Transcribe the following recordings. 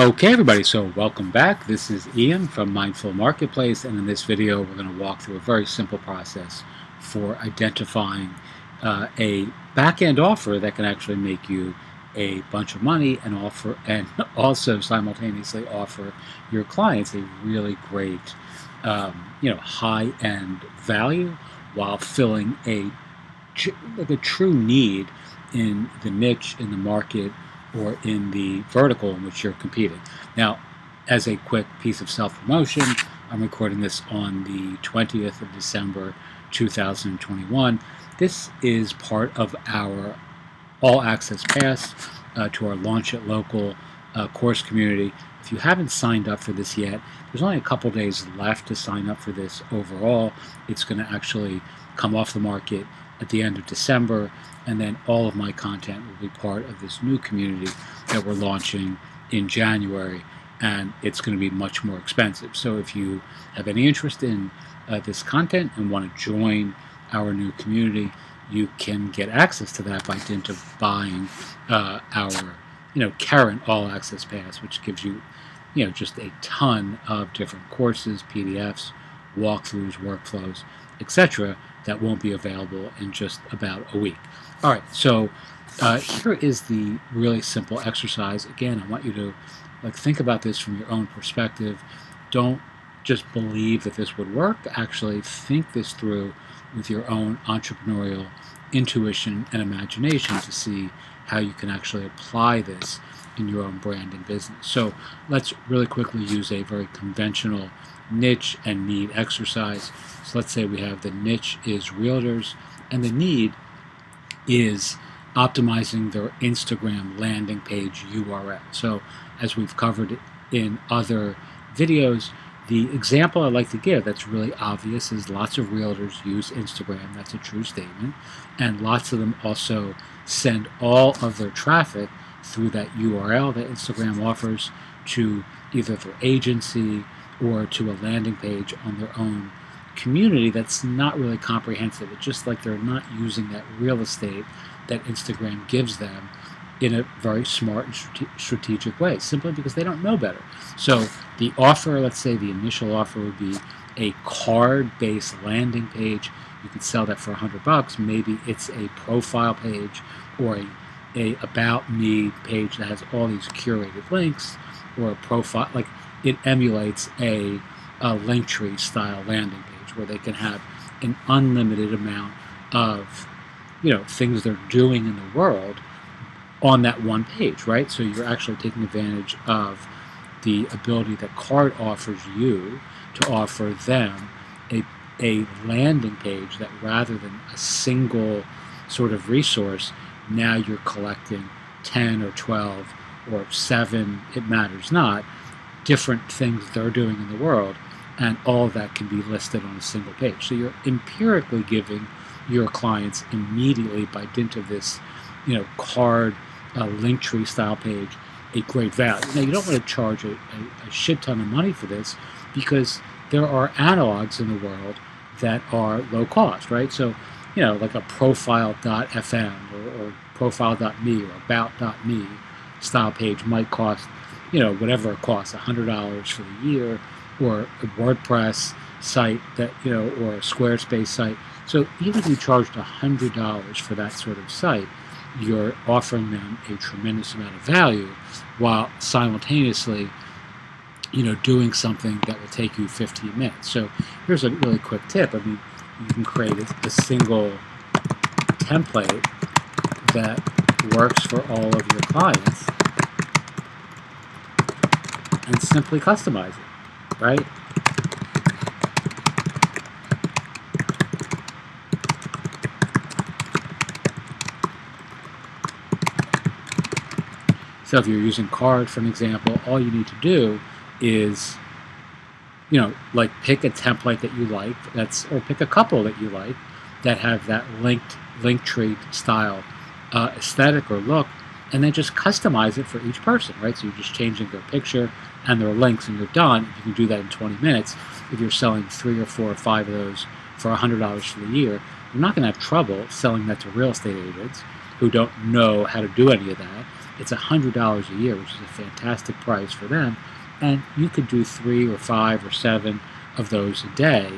Okay, everybody, so welcome back. This is Ian from Mindful Marketplace, and in this video, we're going to walk through a very simple process for identifying a back-end offer that can actually make you a bunch of money and offer, and also simultaneously offer your clients a really great, high-end value while filling a true need in the niche in the market or in the vertical in which you're competing. Now, as a quick piece of self-promotion, I'm recording this on the 20th of December 2021. This is part of our All Access Pass to our Launch It Local course community. If you haven't signed up for this yet, there's only a couple days left to sign up for this overall. It's going to actually come off the market at the end of December, and then all of my content will be part of this new community that we're launching in January, and it's going to be much more expensive. So if you have any interest in this content and want to join our new community, you can get access to that by dint of buying our current All Access Pass, which gives you just a ton of different courses, PDFs, walkthroughs, workflows, etc. that won't be available in just about a week. All right, so here is the really simple exercise. Again, I want you to think about this from your own perspective. Don't just believe that this would work. Actually think this through with your own entrepreneurial intuition and imagination to see how you can actually apply this in your own brand and business. So let's really quickly use a very conventional niche and need exercise. So let's say we have the niche is realtors and the need is optimizing their Instagram landing page URL. So as we've covered in other videos, the example I like to give that's really obvious is lots of realtors use Instagram. That's a true statement. And lots of them also send all of their traffic through that URL that Instagram offers to either their agency or to a landing page on their own community that's not really comprehensive. It's just like they're not using that real estate that Instagram gives them in a very smart and strategic way, simply because they don't know better. So the offer, let's say the initial offer would be a CARRD-based landing page. You could sell that for $100. Maybe it's a profile page or a About Me page that has all these curated links, or a profile, like it emulates a Linktree style landing page where they can have an unlimited amount of things they're doing in the world on that one page, right? So you're actually taking advantage of the ability that CARRD offers you to offer them a landing page that, rather than a single sort of resource, now you're collecting 10 or 12 or 7, it matters not, different things they're doing in the world, and all of that can be listed on a single page. So you're empirically giving your clients immediately, by dint of this CARRD Linktree style page, a great value. Now, you don't want to charge a shit ton of money for this, because there are analogs in the world that are low cost, right? So like a profile.fm or profile.me or about.me style page might cost whatever it costs, $100 for the year, or a WordPress site that or a Squarespace site. So even if you charged $100 for that sort of site, you're offering them a tremendous amount of value, while simultaneously doing something that will take you 15 minutes. So here's a really quick tip. I mean, you can create a single template that works for all of your clients and simply customize it, right? So if you're using CARRD, for an example, all you need to do is, pick a template that you like, or pick a couple that you like that have that Linktree style aesthetic or look, and then just customize it for each person, right? So you're just changing their picture and their links, and you're done. You can do that in 20 minutes. If you're selling 3 or 4 or 5 of those for $100 for the year, you're not going to have trouble selling that to real estate agents who don't know how to do any of that. it's $100 a year, which is a fantastic price for them. And you could do 3 or 5 or 7 of those a day,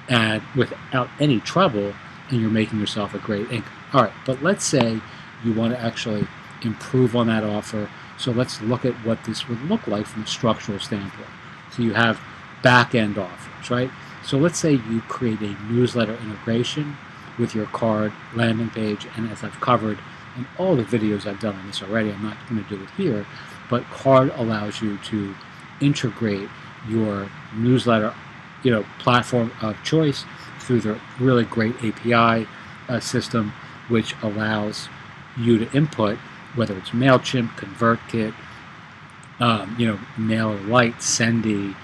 and without any trouble, and you're making yourself a great income. All right, but let's say you want to actually improve on that offer. So let's look at what this would look like from a structural standpoint. So you have back-end offers, right? So let's say you create a newsletter integration with your CARRD landing page, and as I've covered in all the videos I've done on this already, I'm not going to do it here, but CARRD allows you to integrate your newsletter, platform of choice through the really great API system, which allows you to input whether it's MailChimp, ConvertKit, MailerLite, Sendy,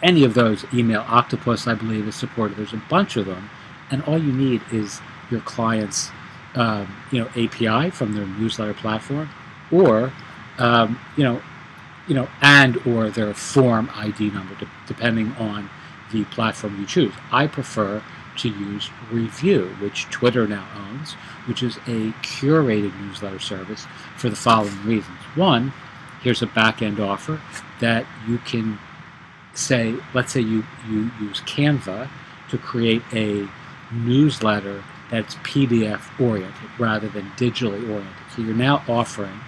any of those, Email Octopus, I believe, is supported. There's a bunch of them, and all you need is your client's, API from their newsletter platform, or, and or their form ID number, depending on the platform you choose. I prefer to use Review, which Twitter now owns, which is a curated newsletter service for the following reasons. One, here's a back-end offer that you can say, let's say you use Canva to create a newsletter that's PDF oriented rather than digitally oriented. So you're now offering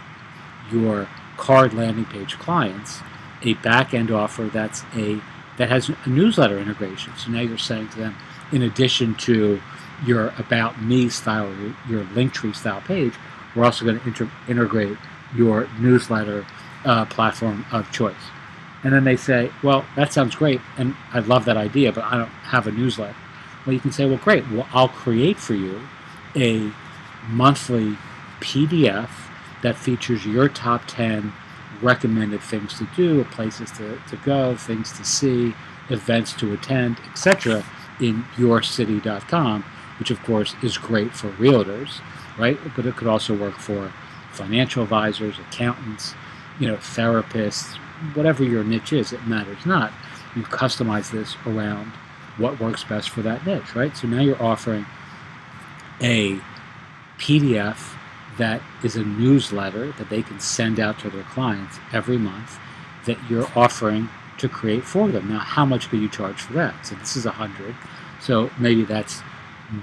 your CARRD landing page clients a back-end offer that has a newsletter integration. So now you're saying to them, in addition to your About Me style, your Linktree style page, we're also going to integrate your newsletter platform of choice. And then they say, well, that sounds great, and I love that idea, but I don't have a newsletter. Well, you can say, well, great. Well, I'll create for you a monthly PDF that features your top 10 recommended things to do, places to go, things to see, events to attend, etc. in yourcity.com, which of course is great for realtors, right? But it could also work for financial advisors, accountants, therapists, whatever your niche is, it matters not. You customize this around what works best for that niche, right? So now you're offering a PDF that is a newsletter that they can send out to their clients every month that you're offering to create for them. Now, how much could you charge for that? So this is $100. So maybe that's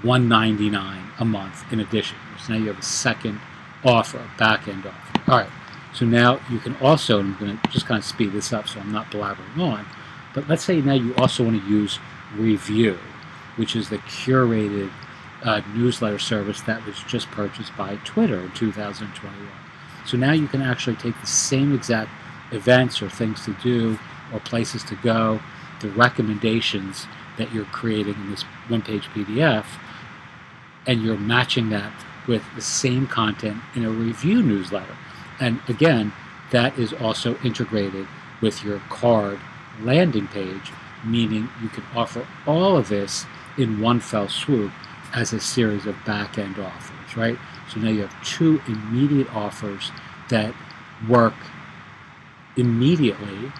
$199 a month in addition. So now you have a second offer, a back-end offer. All right. So now you can also, and I'm going to just kind of speed this up so I'm not blabbering on, but let's say now you also want to use Review, which is the curated newsletter service that was just purchased by Twitter in 2021. So now you can actually take the same exact events or things to do or places to go, the recommendations that you're creating in this one-page PDF, and you're matching that with the same content in a Review newsletter. And again, that is also integrated with your CARRD landing page, meaning you can offer all of this in one fell swoop as a series of back-end offers, right? So now you have 2 immediate offers that work immediately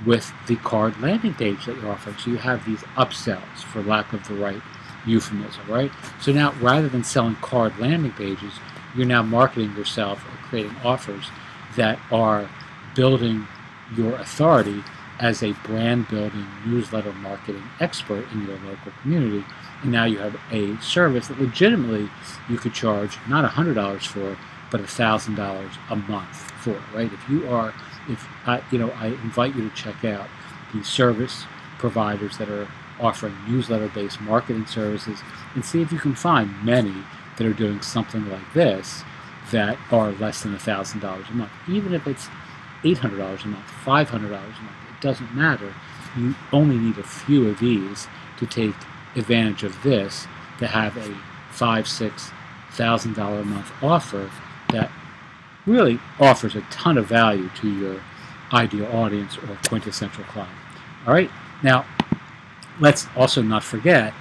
with the CARRD landing page that you're offering. So you have these upsells, for lack of the right euphemism, right? So now, rather than selling CARRD landing pages, you're now marketing yourself or creating offers that are building your authority as a brand building newsletter marketing expert in your local community. And now you have a service that legitimately you could charge not $100 for, but $1,000 a month for, right? I invite you to check out the service providers that are offering newsletter-based marketing services and see if you can find many that are doing something like this that are less than $1,000 a month. Even if it's $800 a month, $500 a month, it doesn't matter. You only need a few of these to take advantage of this, to have a $5,000-$6,000 a month offer that really offers a ton of value to your ideal audience or quintessential client. All right, now let's also not forget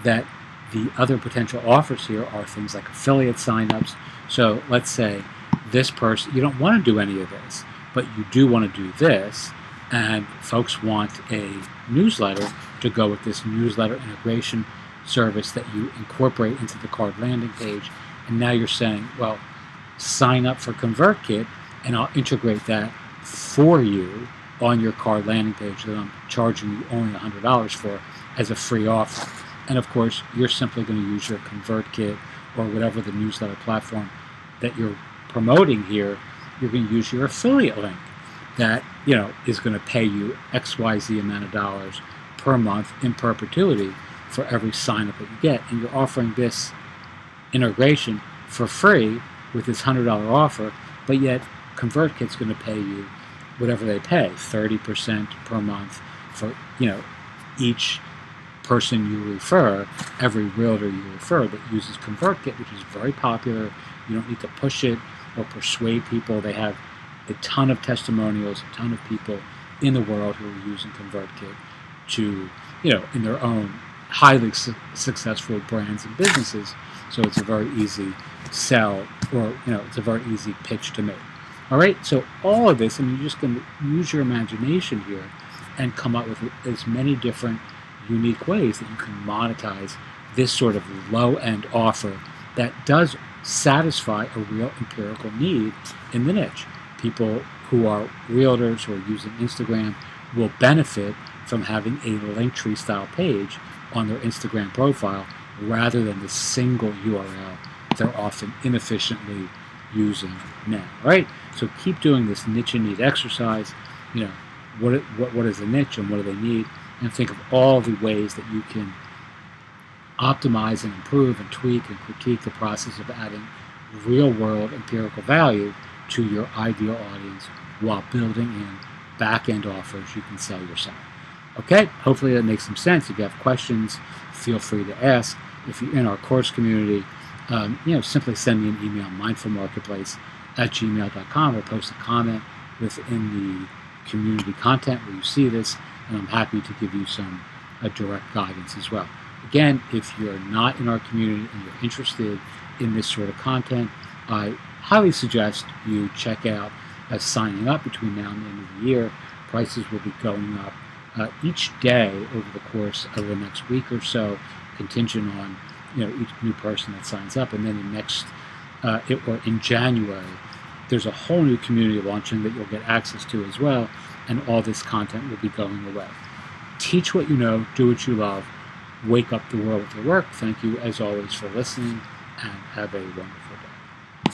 that the other potential offers here are things like affiliate signups. So let's say this person, you don't want to do any of this, but you do want to do this, and folks want a newsletter to go with this newsletter integration service that you incorporate into the CARRD landing page. And now you're saying, well, sign up for ConvertKit and I'll integrate that for you on your CARRD landing page that I'm charging you only $100 for as a free offer. And of course, you're simply going to use your ConvertKit or whatever the newsletter platform that you're promoting here. You're going to use your affiliate link that is going to pay you XYZ amount of dollars per month in perpetuity for every sign up that you get. And you're offering this integration for free with this $100 offer, but yet ConvertKit's going to pay you whatever they pay, 30% per month for each person you refer, every realtor you refer that uses ConvertKit, which is very popular. You don't need to push it or persuade people. They have a ton of testimonials, a ton of people in the world who are using ConvertKit to, in their own highly successful brands and businesses. So it's a very easy sell, or it's a very easy pitch to make. All right, so all of this, and you're just going to use your imagination here and come up with as many different unique ways that you can monetize this sort of low-end offer that does satisfy a real empirical need in the niche. People who are realtors who are using Instagram will benefit from having a Linktree style page on their Instagram profile rather than the single URL they're often inefficiently using now. Right? So keep doing this niche and need exercise. What is a niche and what do they need? And think of all the ways that you can optimize and improve and tweak and critique the process of adding real-world empirical value to your ideal audience while building in back-end offers you can sell yourself. Okay, hopefully that makes some sense. If you have questions, feel free to ask. If you're in our course community, simply send me an email, mindfulmarketplace@gmail.com, or post a comment within the community content where you see this, and I'm happy to give you some direct guidance as well. Again, if you're not in our community and you're interested in this sort of content, I highly suggest you check out signing up between now and the end of the year. Prices will be going up each day over the course of the next week or so, contingent on each new person that signs up. And then in January, there's a whole new community launching that you'll get access to as well, and all this content will be going away. Teach what you know, do what you love, wake up the world with your work. Thank you as always for listening, and have a wonderful